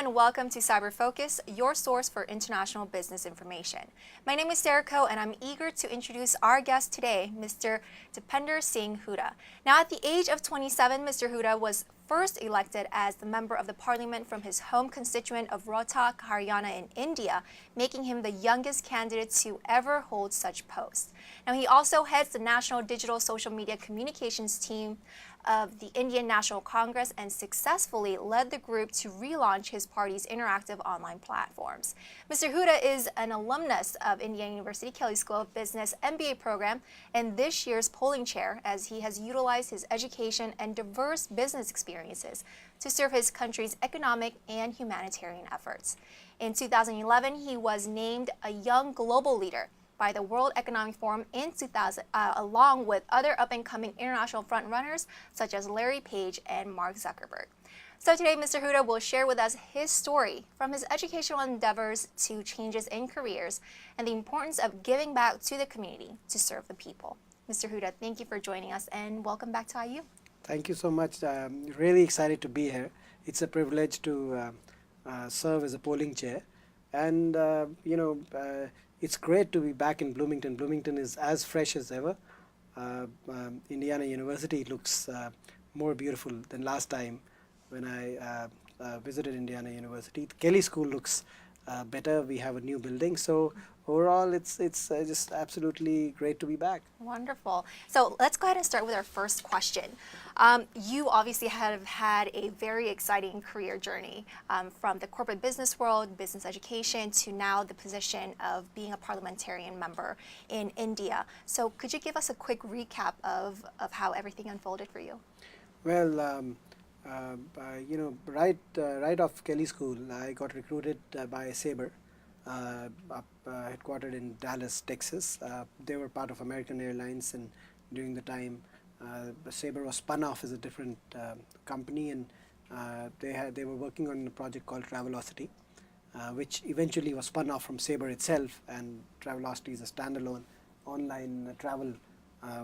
and welcome to Cyber Focus, your source for international business information. My name is Sariko, and I'm eager to introduce our guest today, Mr. Deepender Singh Hooda. Now, at the age of 27, Mr. Hooda was first elected as the member of the parliament from his home constituent of Rohtak, Haryana in India, making him the youngest candidate to ever hold such post. Now, he also heads the National Digital Social Media Communications team of the Indian National Congress and successfully led the group to relaunch his party's interactive online platforms. Mr. Hooda is an alumnus of Indiana University-Kelley School of Business MBA program and this year's polling chair, as he has utilized his education and diverse business experiences to serve his country's economic and humanitarian efforts. In 2011, he was named a Young Global Leader by the World Economic Forum in 2000, along with other up-and-coming international frontrunners such as Larry Page and Mark Zuckerberg. So today, Mr. Hooda will share with us his story from his educational endeavors to changes in careers and the importance of giving back to the community to serve the people. Mr. Hooda, thank you for joining us and welcome back to IU. Thank you so much. I'm really excited to be here. It's a privilege to serve as a polling chair, and it's great to be back in Bloomington. Bloomington is as fresh as ever. Indiana University looks more beautiful than last time when I visited Indiana University. The Kelley School looks better. We have a new building. So overall, it's just absolutely great to be back. Wonderful. So let's go ahead and start with our first question. You obviously have had a very exciting career journey from the corporate business world, business education, to now the position of being a parliamentarian member in India. So could you give us a quick recap of how everything unfolded for you? Well, right off Kelley School, I got recruited by CIBER, headquartered in Dallas, Texas. They were part of American Airlines, and during the time, CIBER was spun off as a different company, and they were working on a project called Travelocity, which eventually was spun off from CIBER itself, and Travelocity is a standalone online travel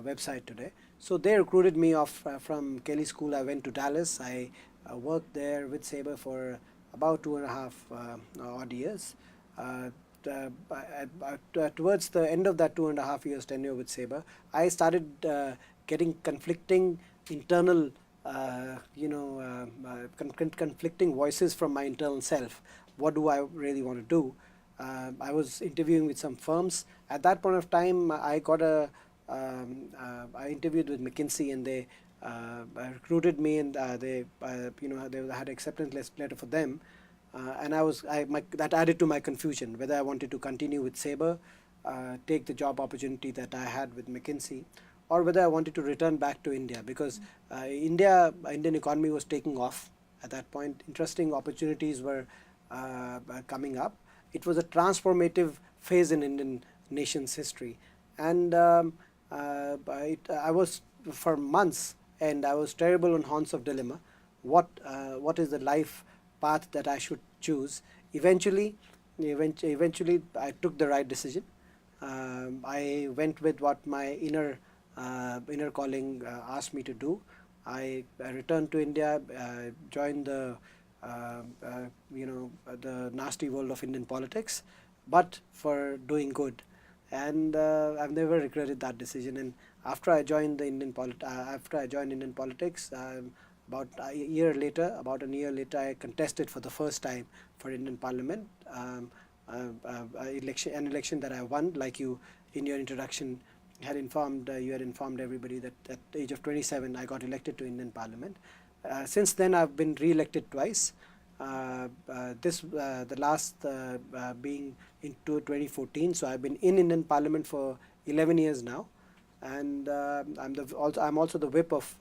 website today. So they recruited me off from Kelley School. I went to Dallas. I worked there with CIBER for about 2.5 odd years. Towards the end of that 2.5 years tenure with CIBER, I started getting conflicting internal, conflicting voices from my internal self. What do I really want to do? I was interviewing with some firms. At that point of time, I interviewed with McKinsey, and they recruited me, and they had acceptance letter for them, and that added to my confusion whether I wanted to continue with CIBER, take the job opportunity that I had with McKinsey, or whether I wanted to return back to India, because Indian economy was taking off at that point. Interesting opportunities were coming up. It was a transformative phase in Indian nation's history, and I was for months, and I was terrible on horns of dilemma. What is the life path that I should choose? Eventually, I took the right decision. I went with what my inner calling asked me to do. I returned to India, joined the nasty world of Indian politics, but for doing good. And I've never regretted that decision. And after I joined Indian politics, about a year later, I contested for the first time for Indian Parliament, an election that I won. Like you, in your introduction, you had informed everybody that at the age of 27, I got elected to Indian Parliament. Since then, I've been re-elected twice. The last being into 2014. So I've been in Indian Parliament for 11 years now, and I'm also the whip of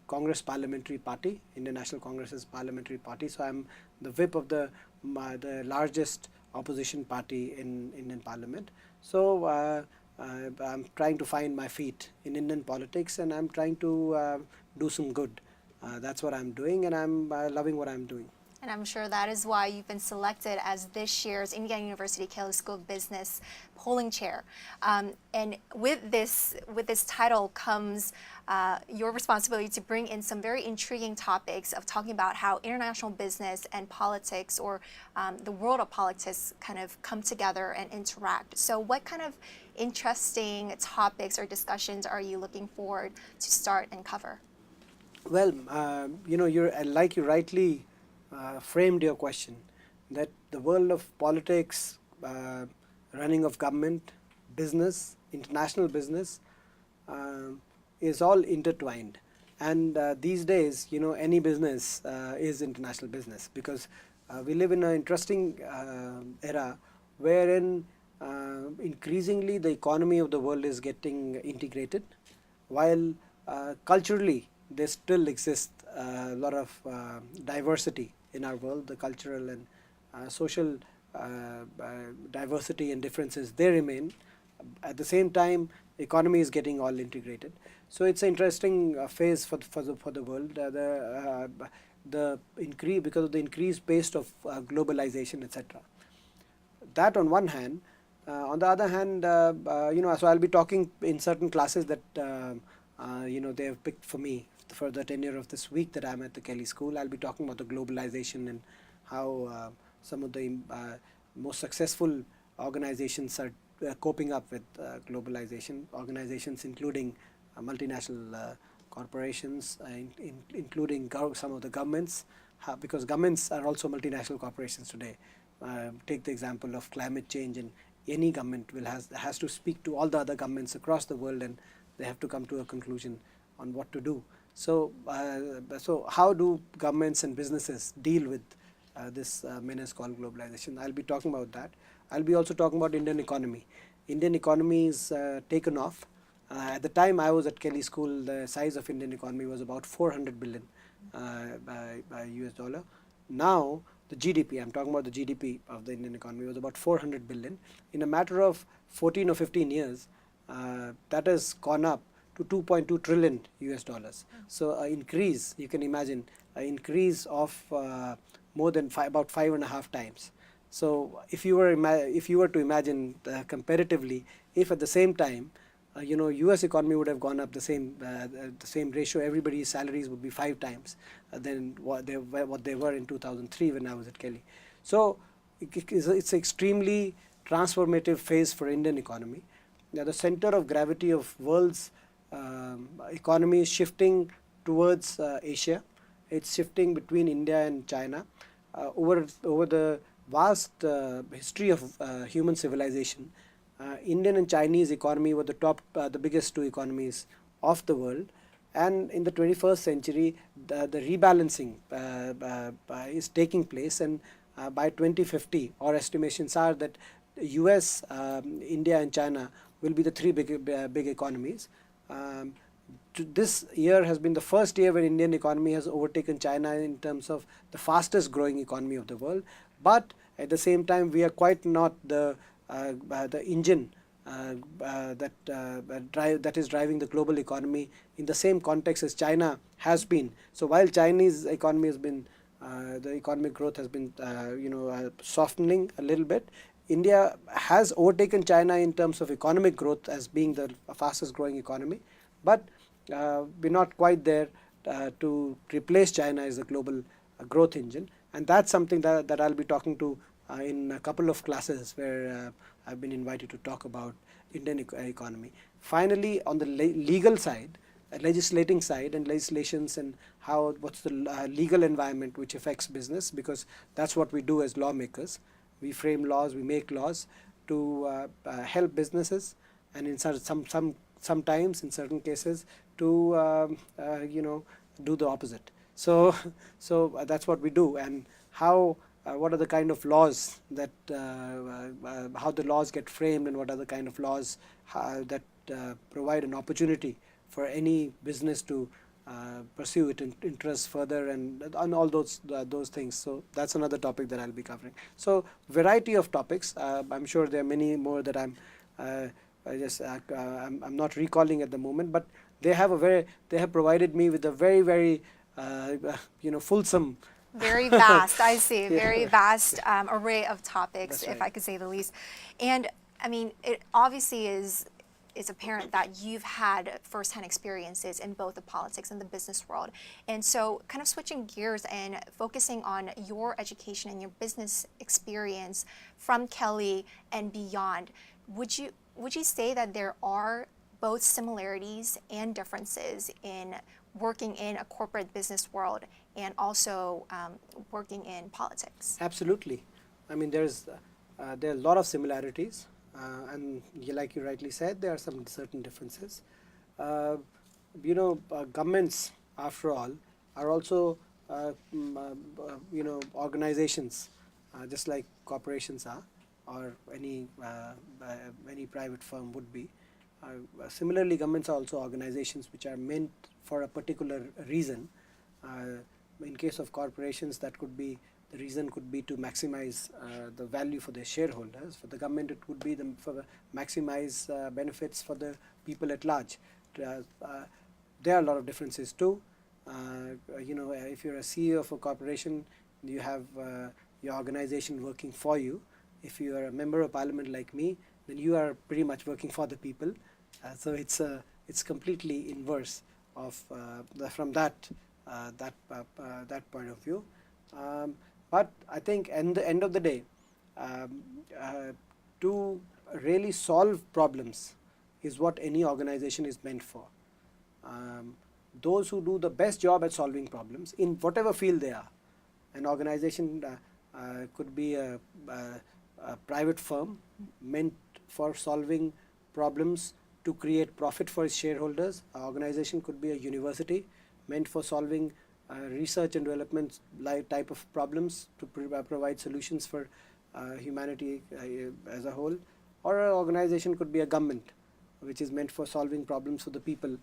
Congress Parliamentary Party, Indian National Congress's Parliamentary Party. So I'm the whip of the largest opposition party in Indian Parliament. So I'm trying to find my feet in Indian politics, and I'm trying to do some good. That's what I'm doing, and I'm loving what I'm doing. And I'm sure that is why you've been selected as this year's Indiana University-Kelley School of Business polling chair. And with this title comes your responsibility to bring in some very intriguing topics of talking about how international business and politics, or the world of politics, kind of come together and interact. So what kind of interesting topics or discussions are you looking forward to start and cover? Well, like you rightly framed your question, that the world of politics, running of government, business, international business, is all intertwined. And these days, any business is international business, because we live in an interesting era wherein increasingly the economy of the world is getting integrated, while culturally there still exists a lot of diversity in our world. The cultural and social diversity and differences, they remain. At the same time, economy is getting all integrated. So it's an interesting phase for the world. The increase, because of the increased pace of globalization, etc. That on one hand. On the other hand, so I'll be talking in certain classes that they have picked for me for the tenure of this week that I'm at the Kelley School. I'll be talking about the globalization and how some of the most successful organizations are coping up with globalization. Organizations including multinational corporations, including some of the governments, because governments are also multinational corporations today. Take the example of climate change, and any government has to speak to all the other governments across the world, and they have to come to a conclusion on what to do. So, so how do governments and businesses deal with this menace called globalization? I'll be talking about that. I'll be also talking about Indian economy. Indian economy is taken off. At the time I was at Kelley School, the size of Indian economy was about 400 billion by US dollar. Now the GDP, I'm talking about the GDP of the Indian economy, was about 400 billion. In a matter of 14 or 15 years, that has gone up to 2.2 trillion US dollars. So an increase, you can imagine, an increase of more than about 5.5 times. So if you were to imagine comparatively, if at the same time, US economy would have gone up the same ratio, everybody's salaries would be 5 times than what they were in 2003 when I was at Kelley. So it's an extremely transformative phase for Indian economy. Now, the center of gravity of world's economy is shifting towards Asia. It's shifting between India and China. Over the vast history of human civilization, Indian and Chinese economy were the biggest two economies of the world. And in the 21st century, the rebalancing is taking place, and by 2050, our estimations are that US, India and China will be the three big economies. This year has been the first year when Indian economy has overtaken China in terms of the fastest growing economy of the world. But at the same time, we are quite not the engine that is driving the global economy in the same context as China has been. So while Chinese economy has been, the economic growth has been softening a little bit, India has overtaken China in terms of economic growth as being the fastest growing economy, but we're not quite there to replace China as the global growth engine. And that's something that I'll be talking to in a couple of classes where I've been invited to talk about Indian economy. Finally, on the legal side, legislating side and legislations, and what's the legal environment which affects business, because that's what we do as lawmakers. We frame laws, we make laws to help businesses, and in sometimes in certain cases to do the opposite. So that's what we do, and what are the kind of laws that how the laws get framed, and what are the kind of laws that provide an opportunity for any business to pursue its interests further, and on all those things. So that's another topic that I'll be covering. So variety of topics. I'm sure there are many more that I'm not recalling at the moment, but they have provided me with a very fulsome Very vast, I see. Yeah. Very vast array of topics, That's if right. I could say the least. And I mean, it obviously is apparent that you've had firsthand experiences in both the politics and the business world. And so, kind of switching gears and focusing on your education and your business experience from Kelley and beyond, would you say that there are both similarities and differences in working in a corporate business world and also working in politics? Absolutely. I mean, there are a lot of similarities, and like you rightly said, there are some certain differences. Uh, Governments, after all, are also organizations, just like corporations are, or any private firm would be. Similarly, governments are also organizations which are meant for a particular reason. In case of corporations, that could be the reason could be to maximize the value for their shareholders. For the government, it would be for maximize benefits for the people at large. There are a lot of differences too. If you're a CEO of a corporation, you have your organization working for you. If you are a member of parliament like me, then you are pretty much working for the people. So it's completely inverse of from that point of view. But I think at the end of the day, um, to really solve problems is what any organization is meant for. Um, those who do the best job at solving problems in whatever field they are. An organization could be a private firm meant for solving problems to create profit for its shareholders. An organization could be a university meant for solving research and development type of problems to provide solutions for humanity as a whole. Or an organization could be a government which is meant for solving problems for the people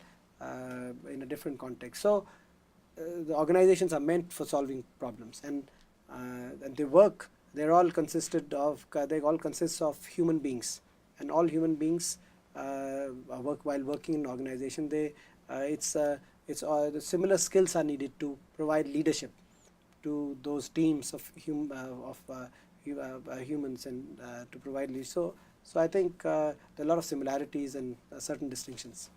in a different context. So the organizations are meant for solving problems, and they work. They all consist of human beings, and all human beings work while working in an organization. The similar skills are needed to provide leadership to those teams of humans and to provide leadership. So I think there are a lot of similarities and certain distinctions.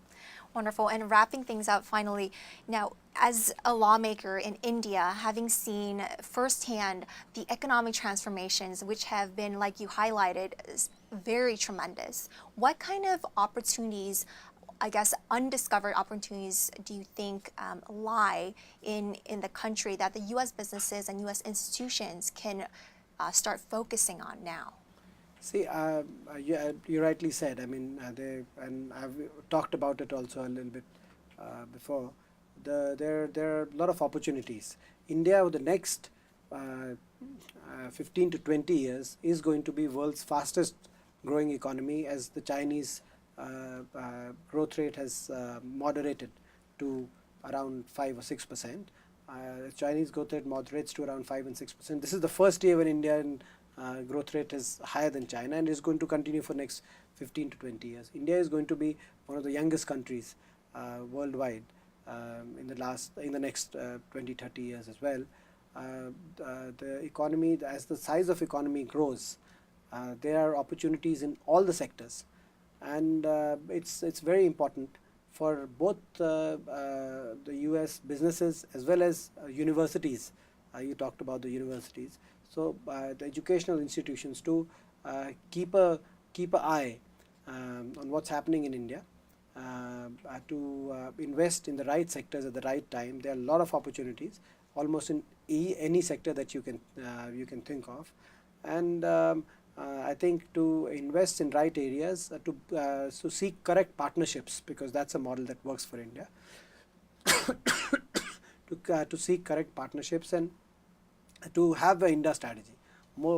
Wonderful. And wrapping things up finally, now, as a lawmaker in India, having seen firsthand the economic transformations, which have been, like you highlighted, very tremendous, what kind of opportunities, I guess, undiscovered opportunities do you think lie in the country that the U.S. businesses and U.S. institutions can start focusing on now? See, you rightly said. I mean, and I've talked about it also a little bit before. There are a lot of opportunities. India, over the next 15 to 20 years, is going to be world's fastest growing economy, as the Chinese growth rate has moderated to around 5 or 6%. Chinese growth rate moderates to around 5 and 6%. This is the first year when Indian growth rate is higher than China, and is going to continue for next 15 to 20 years. India is going to be one of the youngest countries worldwide in the next 20-30 years as well. The economy, as the size of economy grows, there are opportunities in all the sectors, and it's very important for both the US businesses as well as universities. You talked about the universities. So the educational institutions to keep a eye on what's happening in India, to invest in the right sectors at the right time. There are a lot of opportunities, almost in any sector that you can think of, and I think to invest in right areas, to seek correct partnerships, because that's a model that works for India. To seek correct partnerships and to have an India strategy.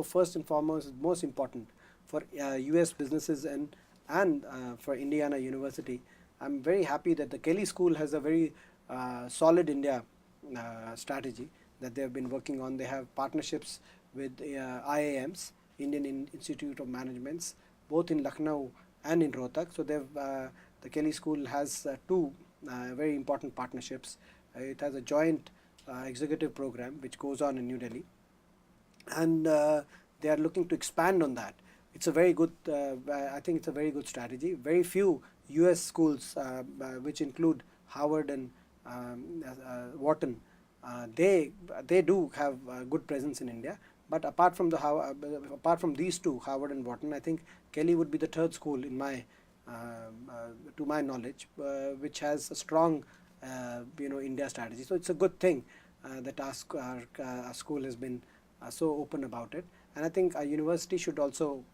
First and foremost, most important for US businesses and for Indiana University. I'm very happy that the Kelley School has a very solid India strategy that they have been working on. They have partnerships with IIMs, Indian Institute of Managements, both in Lucknow and in Rohtak. So the Kelley School has two very important partnerships. It has a joint executive program which goes on in New Delhi, and they are looking to expand on that. It's a very good, I think it's a very good strategy. Very few US schools, which include Harvard and Wharton, they do have a good presence in India. But apart from these two, Harvard and Wharton, I think Kelley would be the third school in my to my knowledge, which has a strong India strategy. So it's a good thing that our school has been so open about it, and I think our university should also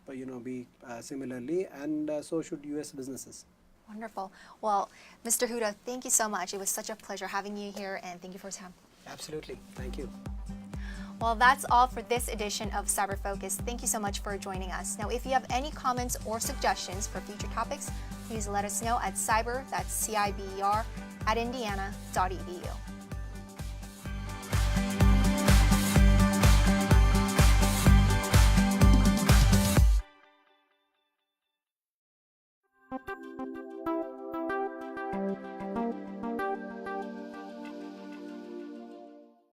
be similarly, and so should US businesses. Wonderful. Well, Mr. Hooda, thank you so much. It was such a pleasure having you here, and thank you for your time. Absolutely. Thank you. Well, that's all for this edition of Cyber Focus. Thank you so much for joining us. Now, if you have any comments or suggestions for future topics, please let us know at cyber, that's CIBER, @indiana.edu.